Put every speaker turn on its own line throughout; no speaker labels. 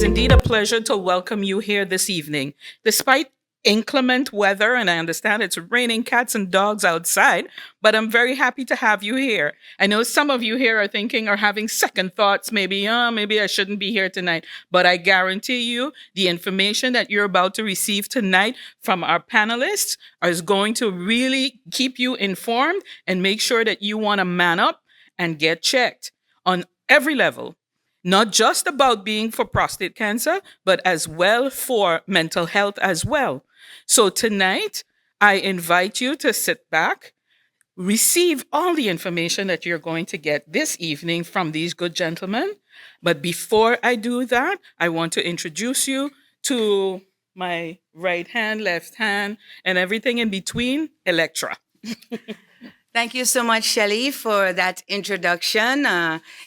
indeed a pleasure to welcome you here this evening. Despite inclement weather, and I understand it's raining cats and dogs outside, but I'm very happy to have you here. I know some of you here are thinking or having second thoughts, maybe I shouldn't be here tonight, but I guarantee you the information that you're about to receive tonight from our panelists is going to really keep you informed and make sure that you want to man up and get checked on every level, not just about being for prostate cancer, but as well for mental health as well. So tonight, I invite you to sit back, receive all the information that you're going to get this evening from these good gentlemen. But before I do that, I want to introduce you to my right hand, left hand, and everything in between, Electra.
Thank you so much, Shelley, for that introduction.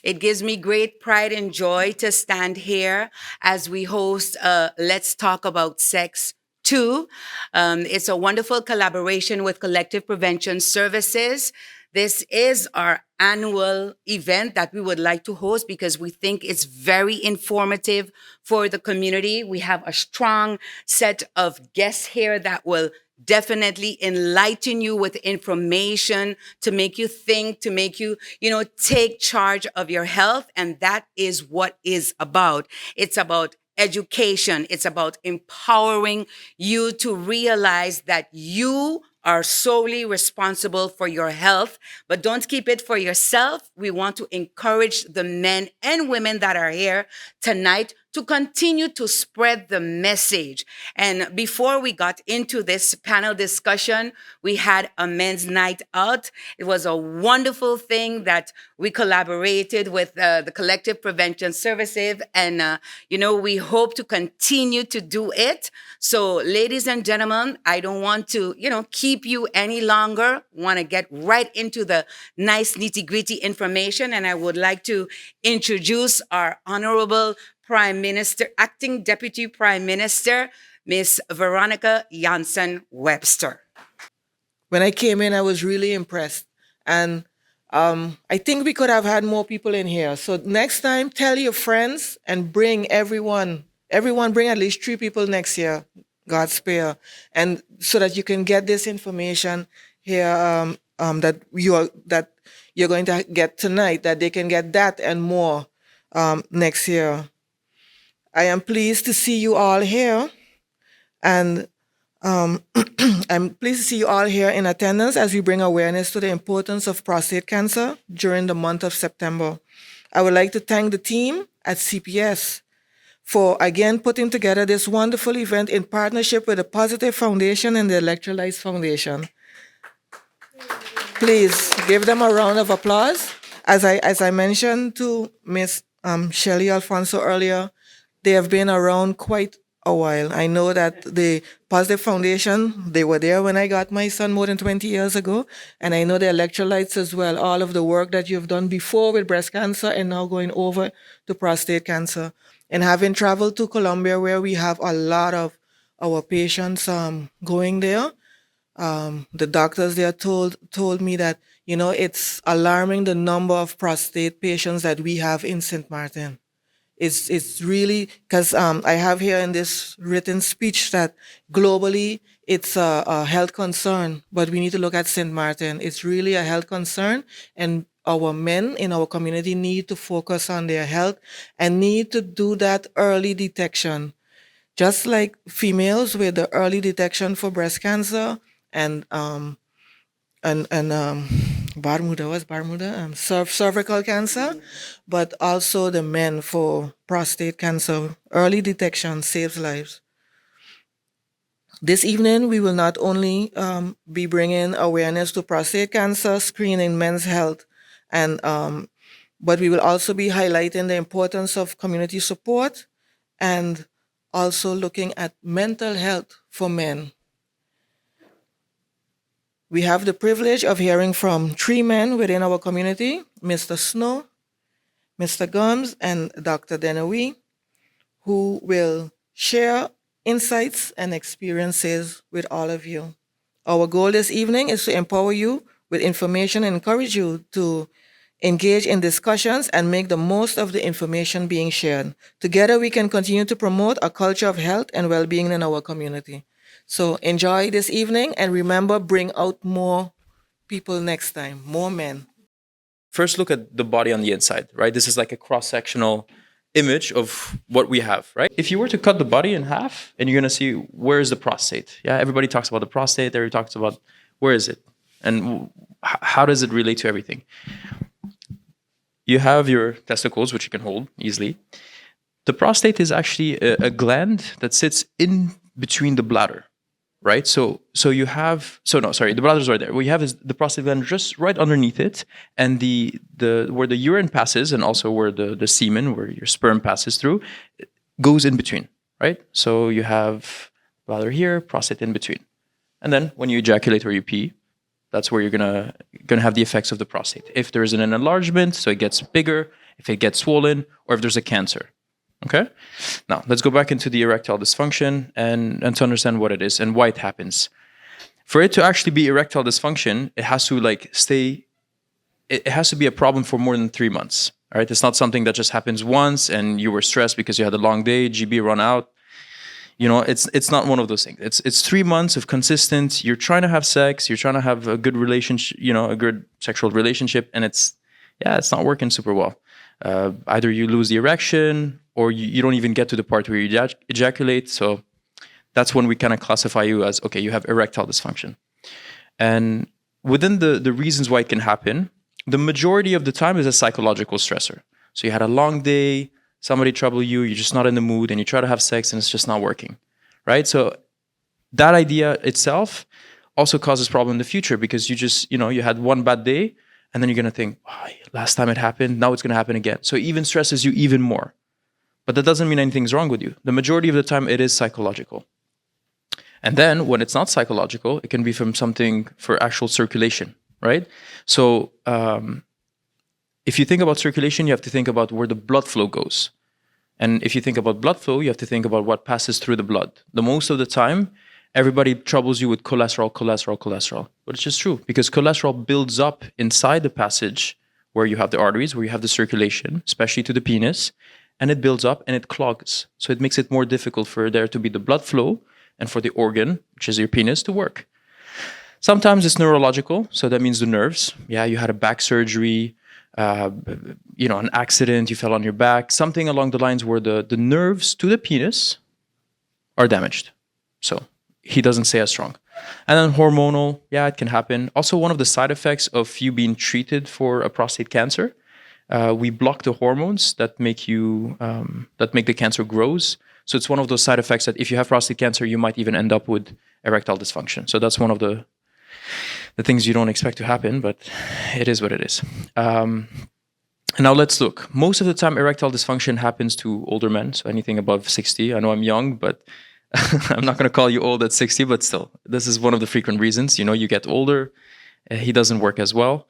It gives me great pride and joy to stand here as we host Let's Talk About Sex 2. It's a wonderful collaboration with Collective Prevention Services. This is our annual event that we would like to host because we think it's very informative for the community. We have a strong set of guests here that will definitely enlighten you with information to make you think, to make you, take charge of your health. And that is what is about. It's about education. It's about empowering you to realize that you are solely responsible for your health, but don't keep it for yourself. We want to encourage the men and women that are here tonight to continue to spread the message. And before we got into this panel discussion, we had a men's night out. It was a wonderful thing that we collaborated with the Collective Prevention Services. And, we hope to continue to do it. So, ladies and gentlemen, I don't want to, keep you any longer. Want to get right into the nice nitty-gritty information. And I would like to introduce our Honorable Prime Minister, Acting Deputy Prime Minister, Miss Veronica Janssen Webster.
When I came in, I was really impressed. And I think we could have had more people in here. So next time, tell your friends and bring everyone. Everyone bring at least 3 people next year, God spare. And so that you can get this information here that you're going to get tonight, that they can get that and more next year. I am pleased to see you all here, and I'm pleased to see you all here in attendance as we bring awareness to the importance of prostate cancer during the month of September. I would like to thank the team at CPS for again putting together this wonderful event in partnership with the Positive Foundation and the Electrolytes Foundation. Please give them a round of applause. As I mentioned to Miss Shelley Alfonso earlier, they have been around quite a while. I know that the Positive Foundation, they were there when I got my son more than 20 years ago. And I know the electrolytes as well, all of the work that you've done before with breast cancer and now going over to prostate cancer. And having traveled to Colombia, where we have a lot of our patients going there, the doctors there told me that, it's alarming the number of prostate patients that we have in St. Martin. It's really, because I have here in this written speech that globally it's a health concern, but we need to look at St. Martin. It's really a health concern, and our men in our community need to focus on their health and need to do that early detection. Just like females with the early detection for breast cancer and cervical cancer, but also the men for prostate cancer. Early detection saves lives. This evening, we will not only be bringing awareness to prostate cancer screening, men's health, and but we will also be highlighting the importance of community support and also looking at mental health for men. We have the privilege of hearing from 3 men within our community, Mr. Snow, Mr. Gums, and Dr. Dennewy, who will share insights and experiences with all of you. Our goal this evening is to empower you with information and encourage you to engage in discussions, and make the most of the information being shared. Together, we can continue to promote a culture of health and well-being in our community. So enjoy this evening, and remember, bring out more people next time, more men.
First, look at the body on the inside, right? This is like a cross-sectional image of what we have, right? If you were to cut the body in half, and you're gonna see where is the prostate. Yeah, everybody talks about the prostate. Everybody talks about where is it, and how does it relate to everything. You have your testicles, which you can hold easily. The prostate is actually a gland that sits in between the bladder, right? The bladder is right there. What you have is the prostate gland just right underneath it, and the where the urine passes, and also where the semen, where your sperm passes through, goes in between, right? So you have bladder here, prostate in between, and then when you ejaculate or you pee, that's where you're gonna have the effects of the prostate. If there is an enlargement, so it gets bigger, if it gets swollen, or if there's a cancer. Okay? Now, let's go back into the erectile dysfunction and to understand what it is and why it happens. For it to actually be erectile dysfunction, it has to it has to be a problem for more than 3 months. All right? It's not something that just happens once and you were stressed because you had a long day, GB run out. It's not one of those things. It's 3 months of consistent. You're trying to have sex. You're trying to have a good relationship. A good sexual relationship, and it's not working super well. Either you lose the erection, or you don't even get to the part where you ejaculate. So that's when we kind of classify you as, okay, you have erectile dysfunction. And within the reasons why it can happen, the majority of the time is a psychological stressor. So you had a long day. Somebody trouble you, you're just not in the mood, and you try to have sex and it's just not working, right? So that idea itself also causes problem in the future, because you had one bad day, and then you're going to think, last time it happened, now it's going to happen again. So it even stresses you even more. But that doesn't mean anything's wrong with you. The majority of the time it is psychological. And then when it's not psychological, it can be from something for actual circulation, right? So if you think about circulation, you have to think about where the blood flow goes. And if you think about blood flow, you have to think about what passes through the blood. The most of the time, everybody troubles you with cholesterol. But it's just true, because cholesterol builds up inside the passage where you have the arteries, where you have the circulation, especially to the penis, and it builds up and it clogs. So it makes it more difficult for there to be the blood flow and for the organ, which is your penis, to work. Sometimes it's neurological, so that means the nerves. Yeah, you had a back surgery, an accident, you fell on your back, something along the lines where the nerves to the penis are damaged. So he doesn't stay as strong. And then hormonal, it can happen. Also, one of the side effects of you being treated for a prostate cancer, we block the hormones that make the cancer grows. So it's one of those side effects that if you have prostate cancer, you might even end up with erectile dysfunction. So that's one of the things you don't expect to happen, but it is what it is. Now let's look. Most of the time, erectile dysfunction happens to older men, so anything above 60. I know I'm young, but I'm not going to call you old at 60, but still, this is one of the frequent reasons. You get older, he doesn't work as well.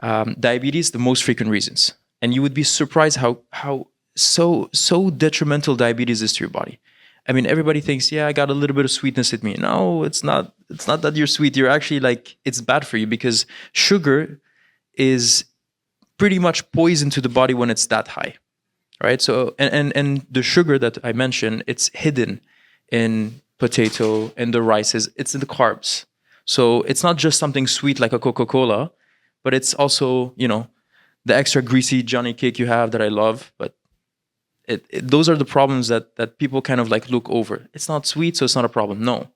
Diabetes, the most frequent reasons. And you would be surprised how so detrimental diabetes is to your body. I mean, everybody thinks, I got a little bit of sweetness in me. No, it's not. It's not that you're sweet. You're actually it's bad for you, because sugar is pretty much poison to the body when it's that high, right? So, and the sugar that I mentioned, it's hidden in potato and the rices. It's in the carbs. So it's not just something sweet like a Coca-Cola, but it's also, the extra greasy Johnny cake you have that I love, but those are the problems that people kind of look over. It's not sweet, so it's not a problem. No,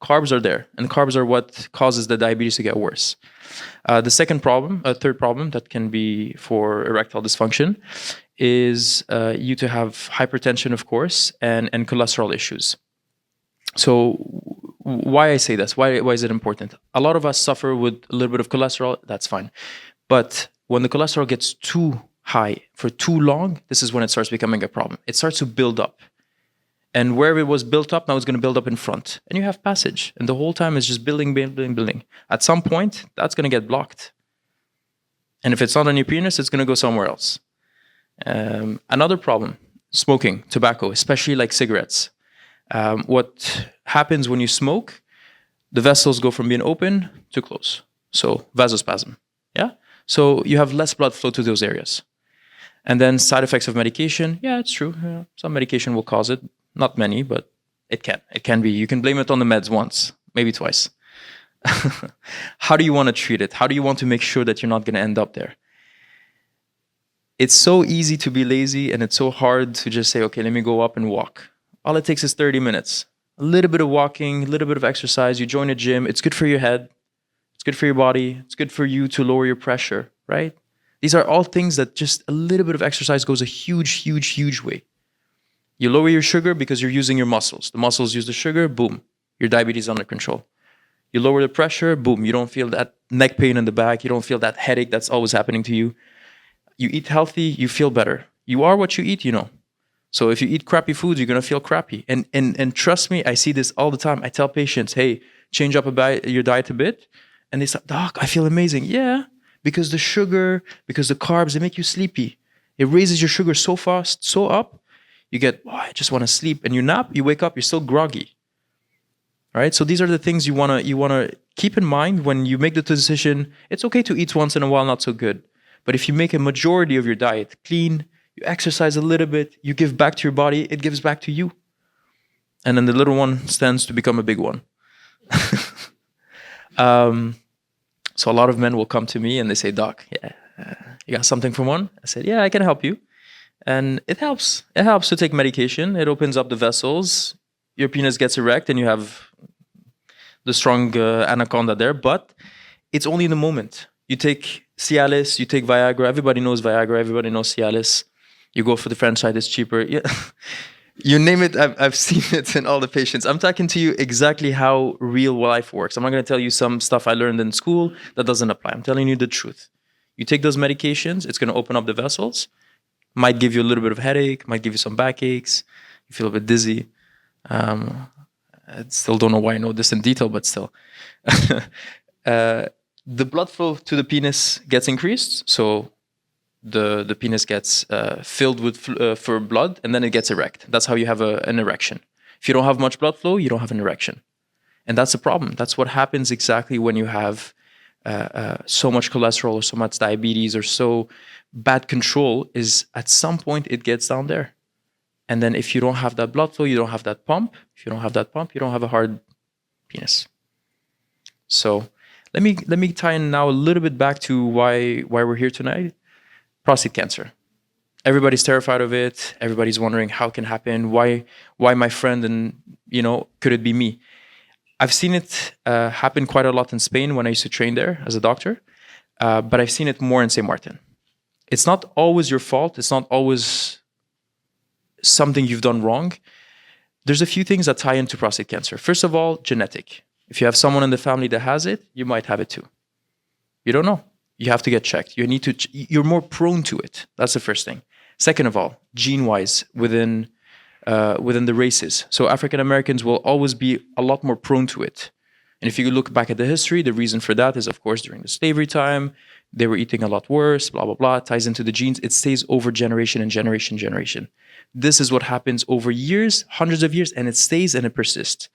carbs are there, and carbs are what causes the diabetes to get worse. The third problem that can be for erectile dysfunction is you to have hypertension, of course, and cholesterol issues. So why I say this? Why is it important? A lot of us suffer with a little bit of cholesterol. That's fine, but when the cholesterol gets too high for too long, this is when it starts becoming a problem. It starts to build up. And where it was built up, now it's going to build up in front. And you have passage. And the whole time it's just building. At some point, that's going to get blocked. And if it's not on your penis, it's going to go somewhere else. Another problem, smoking, tobacco, especially cigarettes. What happens when you smoke, the vessels go from being open to close. So vasospasm. Yeah? So you have less blood flow to those areas. And then side effects of medication. Yeah, it's true. Yeah, some medication will cause it. Not many, but it can. It can be. You can blame it on the meds once, maybe twice. How do you want to treat it? How do you want to make sure that you're not going to end up there? It's so easy to be lazy, and it's so hard to just say, okay, let me go up and walk. All it takes is 30 minutes. A little bit of walking, a little bit of exercise. You join a gym. It's good for your head. It's good for your body. It's good for you to lower your pressure, right? These are all things that just a little bit of exercise goes a huge, huge, huge way. You lower your sugar because you're using your muscles. The muscles use the sugar, boom, your diabetes is under control. You lower the pressure, boom, you don't feel that neck pain in the back. You don't feel that headache that's always happening to you. You eat healthy, you feel better. You are what you eat, you know. So if you eat crappy foods, you're going to feel crappy. And trust me, I see this all the time. I tell patients, hey, change up your diet a bit. And they say, doc, I feel amazing. Yeah. Because the sugar, because the carbs, they make you sleepy. It raises your sugar so fast, so up, you get, oh, I just want to sleep. And you nap, you wake up, you're still groggy. All right? So these are the things you wanna keep in mind when you make the decision. It's okay to eat once in a while, not so good. But if you make a majority of your diet clean, you exercise a little bit, you give back to your body, it gives back to you. And then the little one stands to become a big one. So a lot of men will come to me and they say, doc, yeah, you got something for one? I said, yeah, I can help you. And it helps. It helps to take medication. It opens up the vessels. Your penis gets erect and you have the strong anaconda there. But it's only in the moment. You take Cialis, you take Viagra. Everybody knows Viagra. Everybody knows Cialis. You go for the French side, it's cheaper. Yeah. You name it, I've seen it in all the patients. I'm talking to you exactly how real life works. I'm not going to tell you some stuff I learned in school that doesn't apply. I'm telling you the truth. You take those medications, it's going to open up the vessels. Might give you a little bit of headache, might give you some backaches. You feel a bit dizzy. I still don't know why I know this in detail, but still. The blood flow to the penis gets increased. So the penis gets filled with for blood, and then it gets erect. That's how you have an erection. If you don't have much blood flow, you don't have an erection. And that's the problem. That's what happens exactly when you have so much cholesterol or so much diabetes or so bad control, is at some point it gets down there. And then if you don't have that blood flow, you don't have that pump. If you don't have that pump, you don't have a hard penis. So let me tie in now a little bit back to why we're here tonight. Prostate cancer. Everybody's terrified of it. Everybody's wondering how it can happen. Why my friend, and could it be me? I've seen it happen quite a lot in Spain when I used to train there as a doctor, but I've seen it more in St. Martin. It's not always your fault. It's not always something you've done wrong. There's a few things that tie into prostate cancer. First of all, genetic. If you have someone in the family that has it, you might have it too. You don't know. You have to get checked. You're more prone to it. That's the first thing. Second of all, gene-wise, within the races. So African Americans will always be a lot more prone to it. And if you look back at the history, the reason for that is, of course, during the slavery time, they were eating a lot worse, blah, blah, blah. It ties into the genes. It stays over generation and generation. This is what happens over years, hundreds of years, and it stays and it persists.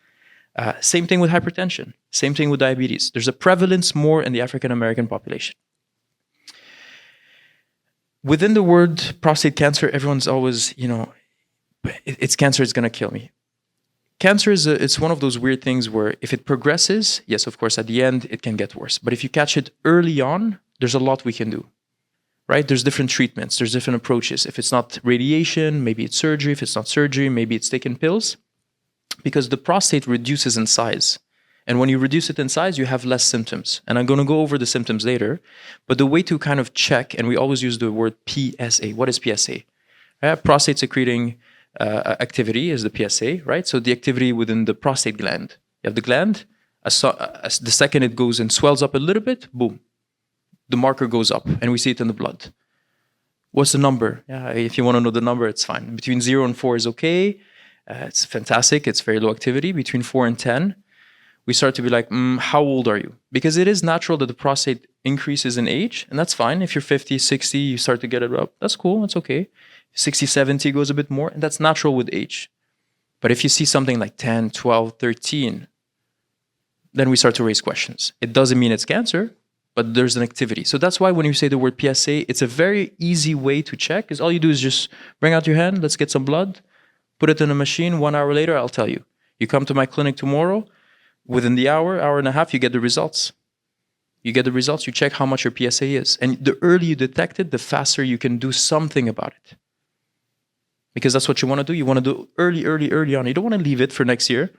Same thing with hypertension. Same thing with diabetes. There's a prevalence more in the African American population. Within the word prostate cancer, everyone's always, it's cancer, it's going to kill me. Cancer it's one of those weird things where if it progresses, yes, of course, at the end, it can get worse. But if you catch it early on, there's a lot we can do, right? There's different treatments. There's different approaches. If it's not radiation, maybe it's surgery. If it's not surgery, maybe it's taking pills. Because the prostate reduces in size. And when you reduce it in size, you have less symptoms. And I'm going to go over the symptoms later. But the way to kind of check, and we always use the word PSA. What is PSA? Prostate secreting activity is the PSA, right? So the activity within the prostate gland. You have the gland. The second it goes and swells up a little bit, boom. The marker goes up, and we see it in the blood. What's the number? If you want to know the number, it's fine. Between 0 and 4 is okay. It's fantastic. It's very low activity. Between 4 and 10, we start to be like, how old are you? Because it is natural that the prostate increases in age, and that's fine. If you're 50, 60, you start to get it up. That's cool. That's okay. 60, 70 goes a bit more, and that's natural with age. But if you see something like 10, 12, 13, then we start to raise questions. It doesn't mean it's cancer, but there's an activity. So that's why when you say the word PSA, it's a very easy way to check, because all you do is just bring out your hand, let's get some blood, put it in a machine. 1 hour later, I'll tell you. You come to my clinic tomorrow, within the hour and a half, you get the results. You get the results, you check how much your PSA is. And the earlier you detect it, the faster you can do something about it. Because that's what you want to do. You want to do early on. You don't want to leave it for next year.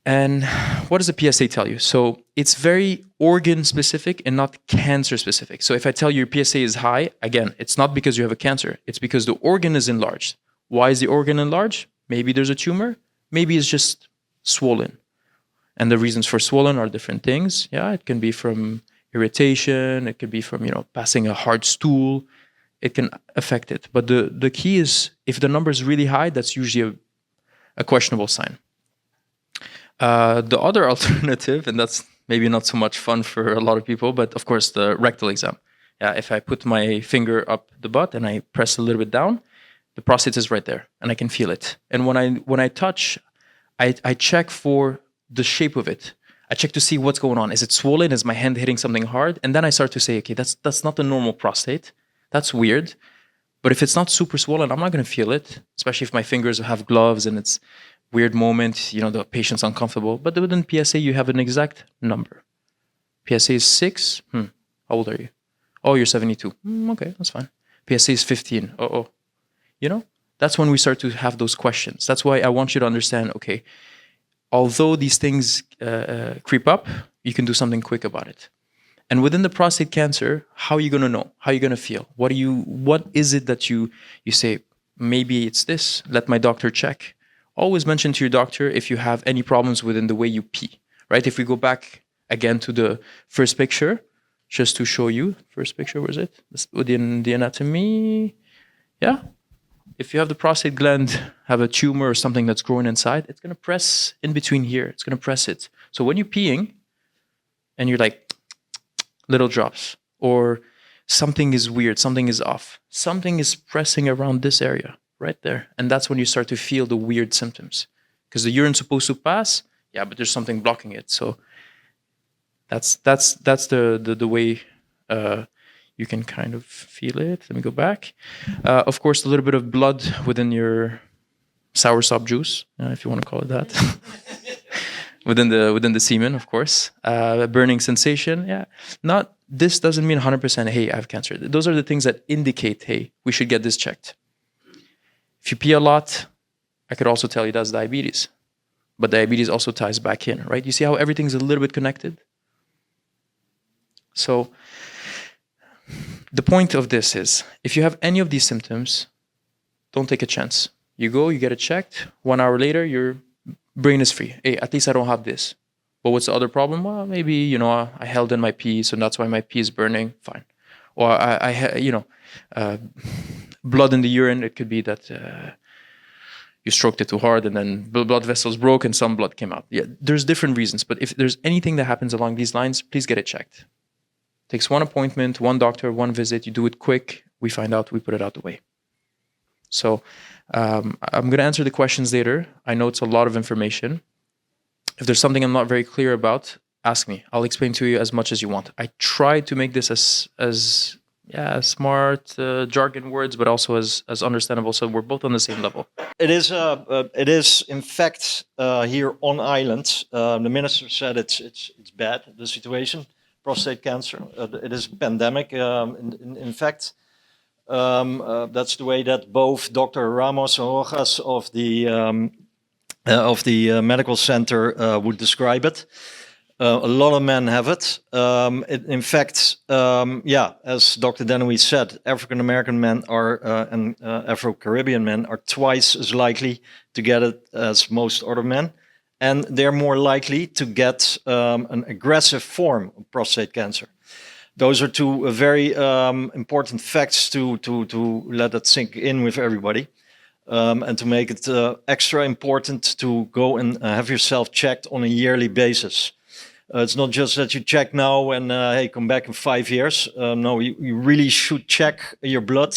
And what does the PSA tell you? So it's very organ specific and not cancer specific. So if I tell you your PSA is high, again, it's not because you have a cancer. It's because the organ is enlarged. Why is the organ enlarged? Maybe there's a tumor. Maybe it's just swollen. And the reasons for swollen are different things. Yeah, it can be from irritation. It could be from, passing a hard stool. It can affect it. But the key is, if the number is really high, that's usually a questionable sign. The other alternative, and that's maybe not so much fun for a lot of people, but of course the rectal exam. Yeah, if I put my finger up the butt and I press a little bit down, the prostate is right there, and I can feel it. And when I touch, I check for the shape of it. I check to see what's going on. Is it swollen? Is my hand hitting something hard? And then I start to say, okay, that's not the normal prostate. That's weird. But if it's not super swollen, I'm not going to feel it, especially if my fingers have gloves and it's weird moment, the patient's uncomfortable. But within PSA, you have an exact number. PSA is 6. How old are you? Oh, you're 72. Okay, that's fine. PSA is 15. That's when we start to have those questions. That's why I want you to understand, okay, although these things creep up, you can do something quick about it. And within the prostate cancer, how are you going to know? How are you going to feel? What is it that you say, maybe it's this, let my doctor check. Always mention to your doctor if you have any problems within the way you pee, right? If we go back again to the first picture, just to show you, first picture, where is it? Within the anatomy, yeah. If you have the prostate gland have a tumor or something that's growing inside, it's going to press in between here. It's going to press it. So when you're peeing and you're like, little drops, or something is weird, something is off, something is pressing around this area right there. And that's when you start to feel the weird symptoms. Because the urine's supposed to pass, yeah, but there's something blocking it. So that's the way you can kind of feel it. Let me go back. Of course, a little bit of blood within your soursop juice, if you want to call it that. within the semen, of course. Burning sensation, yeah. This doesn't mean 100%, hey, I have cancer. Those are the things that indicate, hey, we should get this checked. If you pee a lot, I could also tell you that's diabetes. But diabetes also ties back in, right? You see how everything's a little bit connected? So the point of this is, if you have any of these symptoms, don't take a chance. You go, you get it checked. 1 hour later, your brain is free. Hey, at least I don't have this. But what's the other problem? Well, maybe, I held in my pee, so that's why my pee is burning. Fine. Or blood in the urine. It could be that you stroked it too hard and then blood vessels broke and some blood came out. Yeah, there's different reasons. But if there's anything that happens along these lines, please get it checked. Takes one appointment, one doctor, one visit. You do it quick. We find out. We put it out the way. So I'm going to answer the questions later. I know it's a lot of information. If there's something I'm not very clear about, ask me. I'll explain to you as much as you want. I try to make this as smart jargon words, but also as understandable, so we're both on the same level.
It is in fact here on island. The minister said it's bad, the situation, prostate cancer. It is a pandemic. In fact, that's the way that both Dr. Ramos Rojas of the medical center would describe it. A lot of men have it. In fact, as Dr. Dennewy said, African American men and Afro-Caribbean men are twice as likely to get it as most other men, and they're more likely to get an aggressive form of prostate cancer. Those are two very important facts to let that sink in with everybody. And to make it extra important to go and have yourself checked on a yearly basis. It's not just that you check now and hey, come back in 5 years. No, you really should check your blood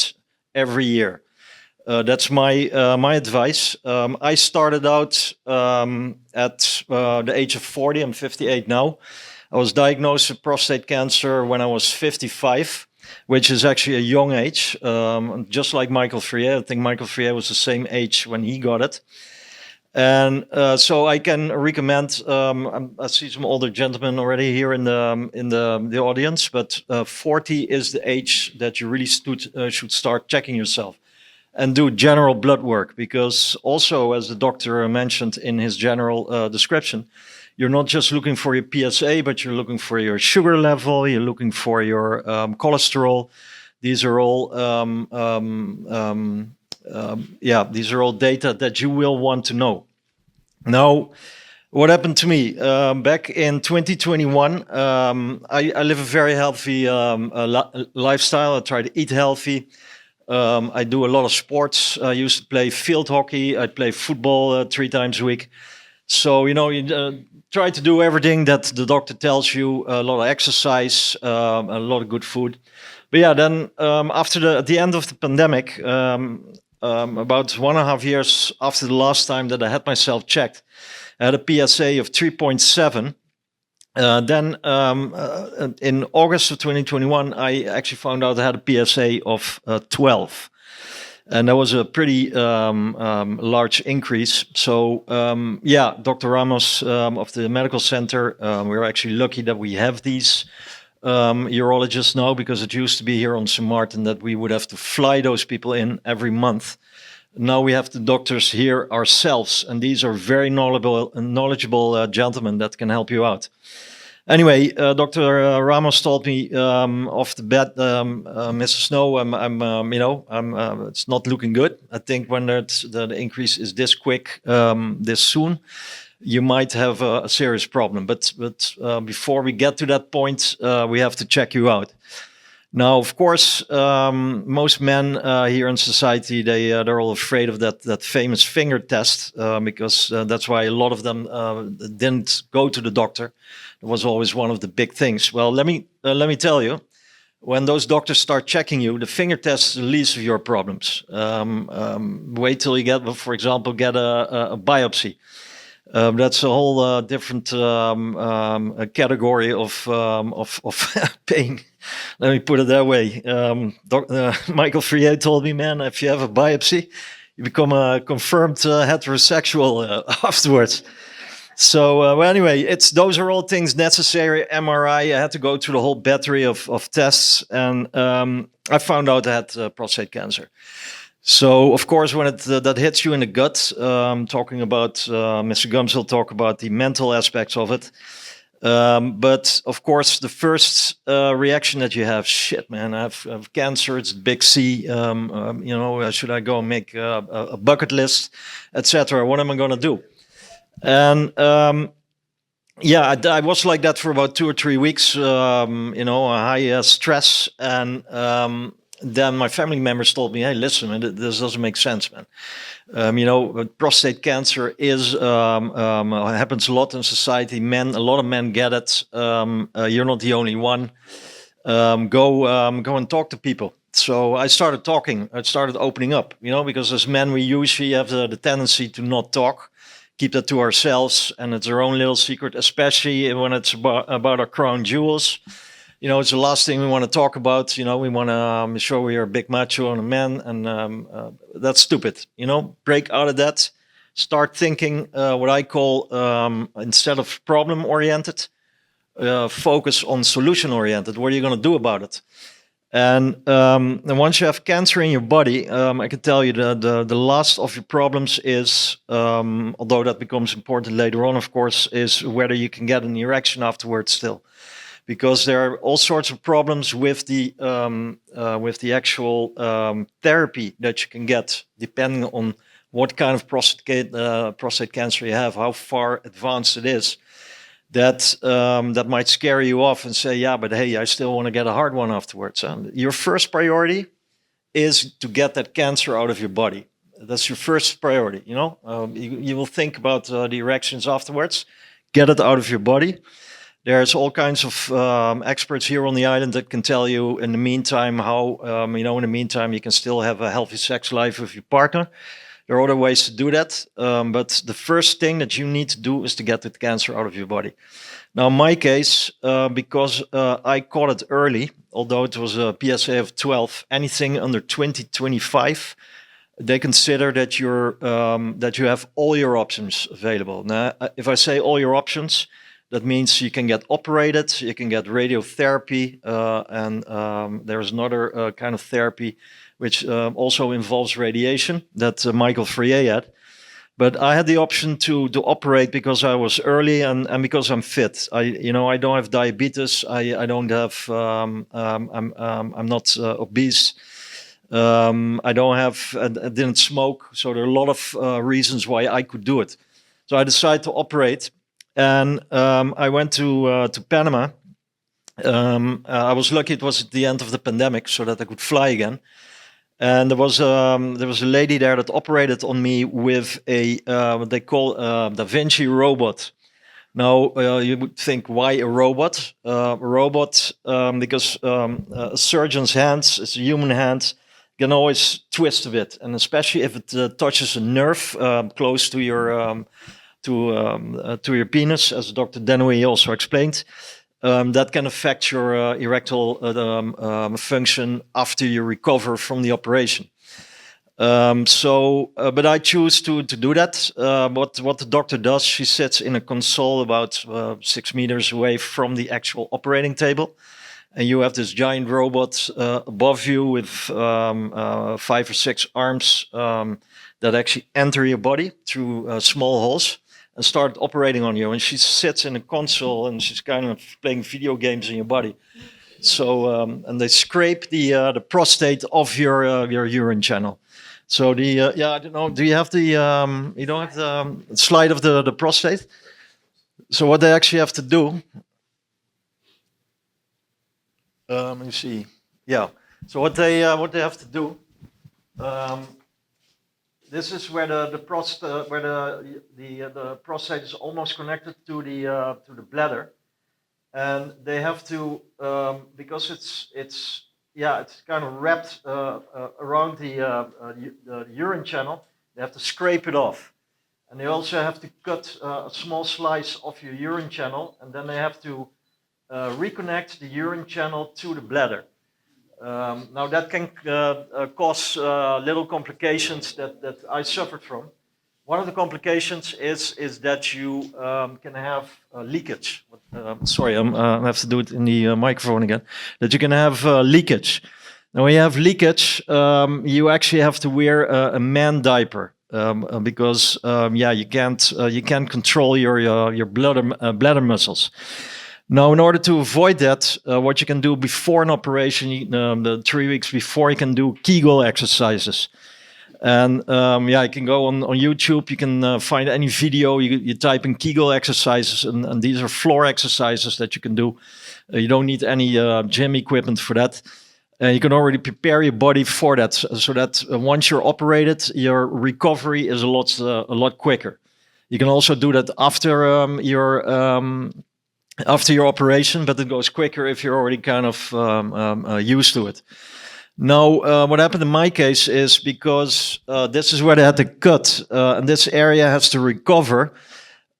every year. That's my advice. I started out at the age of 40. I'm 58 now. I was diagnosed with prostate cancer when I was 55, which is actually a young age, just like Michael Frier. I think Michael Frier was the same age when he got it. And so I can recommend. I see some older gentlemen already here in the audience, but 40 is the age that you really should start checking yourself and do general blood work, because also, as the doctor mentioned in his general description, you're not just looking for your PSA, but you're looking for your sugar level, you're looking for your cholesterol. These are all these are all data that you will want to know. Now, what happened to me back in 2021? I live a very healthy lifestyle. I try to eat healthy. I do a lot of sports. I used to play field hockey. I play football 3 times a week. So, you try to do everything that the doctor tells you, a lot of exercise, a lot of good food. But yeah, then at the end of the pandemic, about 1.5 years after the last time that I had myself checked, I had a PSA of 3.7. Then in August of 2021, I actually found out I had a PSA of 12. And that was a pretty large increase. So, Dr. Ramos of the medical center, we're actually lucky that we have these urologists now, because it used to be here on St. Martin that we would have to fly those people in every month. Now we have the doctors here ourselves, and these are very knowledgeable gentlemen that can help you out. Anyway, Dr. Ramos told me off the bat, Mr. Snow, it's not looking good. I think when the increase is this quick, this soon, you might have a serious problem. But before we get to that point, we have to check you out. Now, of course, most men here in society, they're all afraid of that famous finger test, because that's why a lot of them didn't go to the doctor. It was always one of the big things. Well, let me tell you, when those doctors start checking you, the finger test is the least of your problems. Wait till you get, for example, a biopsy. That's a whole different category of pain. Let me put it that way. Michael Frier told me, man, if you have a biopsy, you become a confirmed heterosexual afterwards. So anyway, those are all things necessary. MRI, I had to go through the whole battery of tests, and I found out I had prostate cancer. So, of course, when that hits you in the gut, talking about, Mr. Gums will talk about the mental aspects of it. But, of course, the first reaction that you have, shit, man, I have cancer, it's big C, should I go and make a bucket list, etc.? What am I going to do? And, I was like that for about 2 or 3 weeks, high stress, and then my family members told me, hey, listen, man, this doesn't make sense, man. Prostate cancer happens a lot in society. A lot of men get it. You're not the only one. Go and talk to people. So I started talking. I started opening up, because as men, we usually have the tendency to not talk, keep that to ourselves, and it's our own little secret, especially when it's about our crown jewels. It's the last thing we want to talk about. We want to show we are a big macho and a man, and that's stupid. Break out of that. Start thinking what I call, instead of problem-oriented, focus on solution-oriented. What are you going to do about it? And once you have cancer in your body, I can tell you the last of your problems is, although that becomes important later on, of course, is whether you can get an erection afterwards still. Because there are all sorts of problems with the actual therapy that you can get, depending on what kind of prostate cancer you have, how far advanced it is. That might scare you off and say, yeah, but hey, I still want to get a hard one afterwards. Your first priority is to get that cancer out of your body. That's your first priority. You will think about the erections afterwards. Get it out of your body. There's all kinds of experts here on the island that can tell you in the meantime how, in the meantime, you can still have a healthy sex life with your partner. There are other ways to do that, but the first thing that you need to do is to get the cancer out of your body. Now, in my case, because I caught it early, although it was a PSA of 12, anything under 20, 25, they consider that that you have all your options available. Now, if I say all your options, that means you can get operated, you can get radiotherapy, and there's another kind of therapy which also involves radiation that Michael Freire had. But I had the option to operate because I was early and because I'm fit. I don't have diabetes. I don't have. I'm not obese. I don't have. I didn't smoke. So there are a lot of reasons why I could do it. So I decided to operate, and I went to Panama. I was lucky; it was at the end of the pandemic, so that I could fly again. And there was a lady there that operated on me with a what they call Da Vinci robot. Now you would think, why a robot? Because a surgeon's hands, it's a human hand, can always twist a bit, and especially if it touches a nerve close to your penis, as Dr. Denway also explained. That can affect your erectile function after you recover from the operation. But I choose to do that. What the doctor does, she sits in a console about 6 meters away from the actual operating table. And you have this giant robot above you with 5 or 6 arms that actually enter your body through small holes and start operating on you. And she sits in a console and she's kind of playing video games in your body. So and they scrape the prostate off your urine channel. So I don't know. Do you have the you don't have the slide of the prostate? So what they actually have to do. Let me see. Yeah. So what they have to do. This is where the prostate is almost connected to the bladder, and they have to because it's kind of wrapped around the urine channel. They have to scrape it off, and they also have to cut a small slice of your urine channel, and then they have to reconnect the urine channel to the bladder. Now that can cause little complications that I suffered from. One of the complications is that you can have leakage. Sorry, I have to do it in the microphone again. That you can have leakage. Now, when you have leakage, you actually have to wear a man diaper because you can't control your bladder muscles. Now, in order to avoid that, what you can do before an operation, the 3 weeks before, you can do Kegel exercises. And you can go on YouTube, you can find any video, you type in Kegel exercises, and these are floor exercises that you can do. You don't need any gym equipment for that. You can already prepare your body for that, so that once you're operated, your recovery is a lot quicker. You can also do that after your operation, but it goes quicker if you're already kind of used to it. Now, what happened in my case is because this is where they had to cut, and this area has to recover.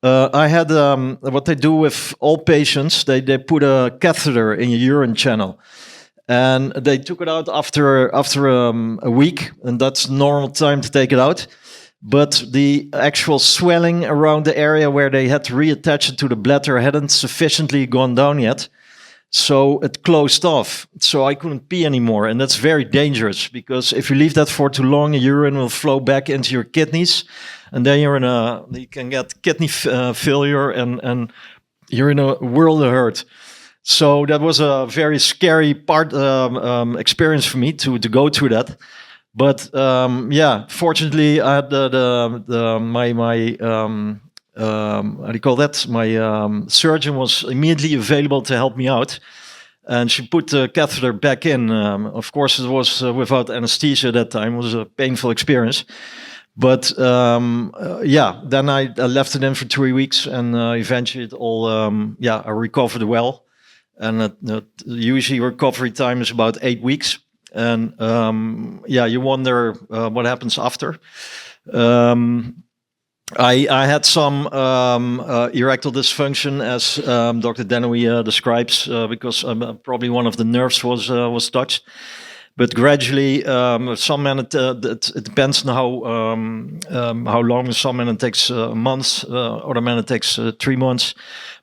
I had what they do with all patients. They put a catheter in your urine channel, and they took it out after a week, and that's normal time to take it out. But the actual swelling around the area where they had to reattach it to the bladder hadn't sufficiently gone down yet. So it closed off. So I couldn't pee anymore. And that's very dangerous because if you leave that for too long, urine will flow back into your kidneys. And then you can get kidney failure and you're in a world of hurt. So that was a very scary experience for me to go through that. But fortunately, I had how do you call that? My surgeon was immediately available to help me out, and she put the catheter back in. Of course, it was without anesthesia at that time. It was a painful experience. But then I left it in for 3 weeks, and eventually it all I recovered well. And usually recovery time is about 8 weeks. And you wonder what happens after. I had some erectile dysfunction, as Dr. Dennewy describes, because probably one of the nerves was touched. But gradually, some men it depends on how long. Some men it takes months, other men it takes 3 months.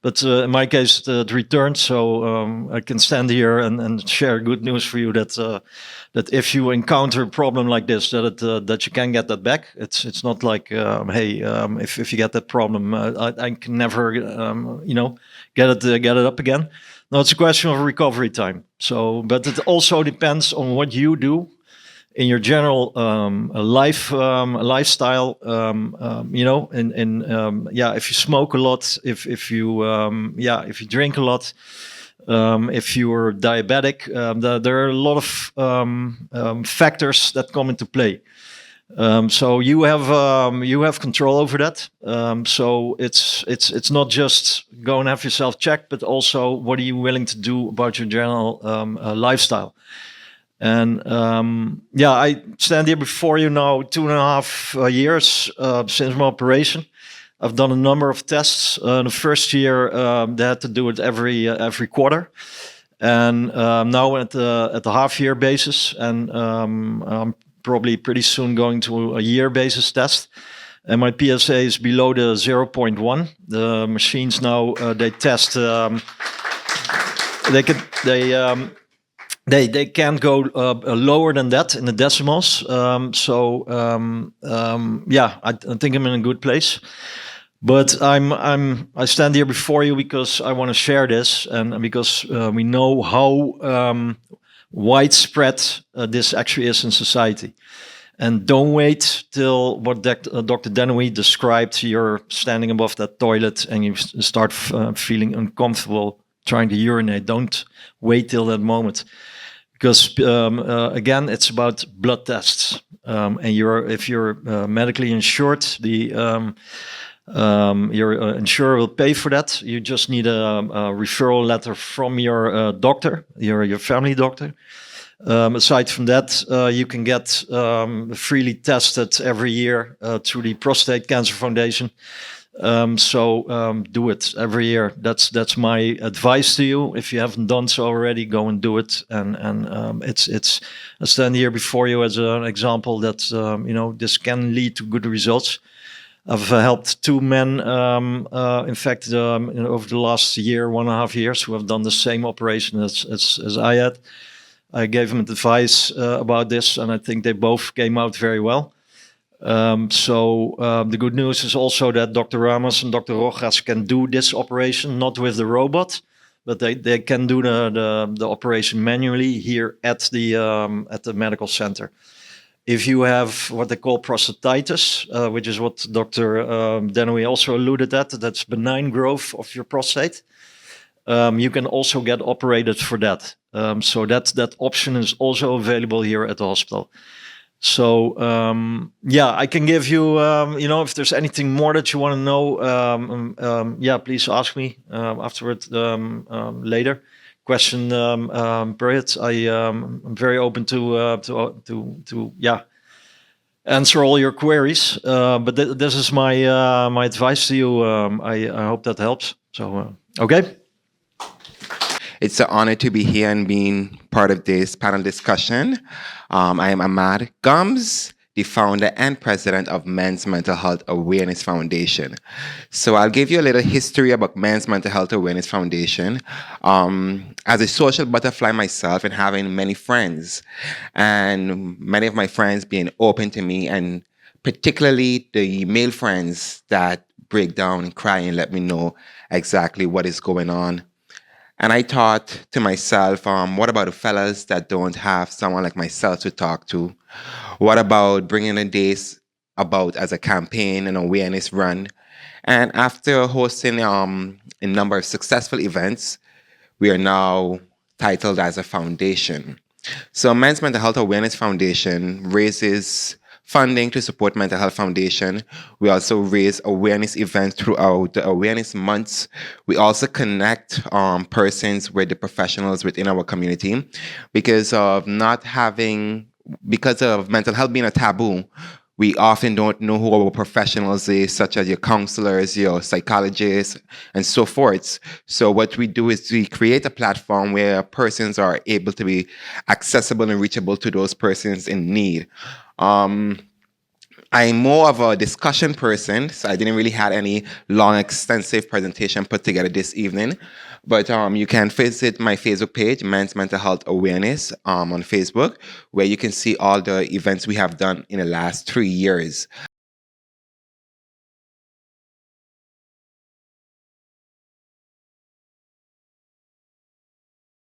But in my case, it returned. So I can stand here and share good news for you that if you encounter a problem like this, that you can get that back. It's not like hey, if you get that problem, I can never get it up again. No, it's a question of recovery time. So, but it also depends on what you do in your general lifestyle. If you smoke a lot, if you drink a lot, if you're diabetic, there are a lot of factors that come into play. So you have control over that. So it's not just go and have yourself checked, but also what are you willing to do about your general lifestyle. And I stand here before you now 2.5 years since my operation. I've done a number of tests. The first year they had to do it every quarter, and now at the half-year basis, and I'm probably pretty soon going to a year-basis test. And my PSA is below the 0.1. The machines now they test. They can't go lower than that in the decimals. I think I'm in a good place. But I stand here before you because I want to share this, and because we know how widespread this actually is in society. And don't wait till what Dr. Dennewy described. You're standing above that toilet and you start feeling uncomfortable trying to urinate. Don't wait till that moment. Because again, it's about blood tests, and if you're medically insured, your insurer will pay for that. You just need a referral letter from your doctor, your family doctor. Aside from that, you can get freely tested every year through the Prostate Cancer Foundation. Do it every year. That's my advice to you. If you haven't done so already, go and do it. And it's I stand here before you as an example that this can lead to good results. I've helped 2 men, in fact, over the last 1.5 years, who have done the same operation as I had. I gave them advice about this, and I think they both came out very well. The good news is also that Dr. Ramos and Dr. Rojas can do this operation, not with the robot, but they can do the operation manually here at the medical center. If you have what they call prostatitis, which is what Dr. Dennewy also alluded at, that's benign growth of your prostate, you can also get operated for that. That option is also available here at the hospital. So, I can give you, if there's anything more that you want to know, please ask me afterward later. Question period. I'm very open to answer all your queries. But this is my advice to you. I hope that helps. So, okay.
It's an honor to be here and being part of this panel discussion. I am Ahmad Gums, the founder and president of Men's Mental Health Awareness Foundation. So I'll give you a little history about Men's Mental Health Awareness Foundation. As a social butterfly myself and having many friends, and many of my friends being open to me, and particularly the male friends that break down and cry and let me know exactly what is going on. And I thought to myself, what about the fellas that don't have someone like myself to talk to? What about bringing the days about as a campaign and awareness run? And after hosting a number of successful events, we are now titled as a foundation. So Men's Mental Health Awareness Foundation raises funding to support Mental Health Foundation. We also raise awareness events throughout the awareness months. We also connect persons with the professionals within our community because of mental health being a taboo. we often don't know who our professionals is, such as your counselors, your psychologists, and so forth. So what we do is we create a platform where persons are able to be accessible and reachable to those persons in need. I'm more of a discussion person, so I didn't really have any long, extensive presentation put together this evening. But you can visit my Facebook page, Men's Mental Health Awareness, on Facebook, where you can see all the events we have done in the last 3 years.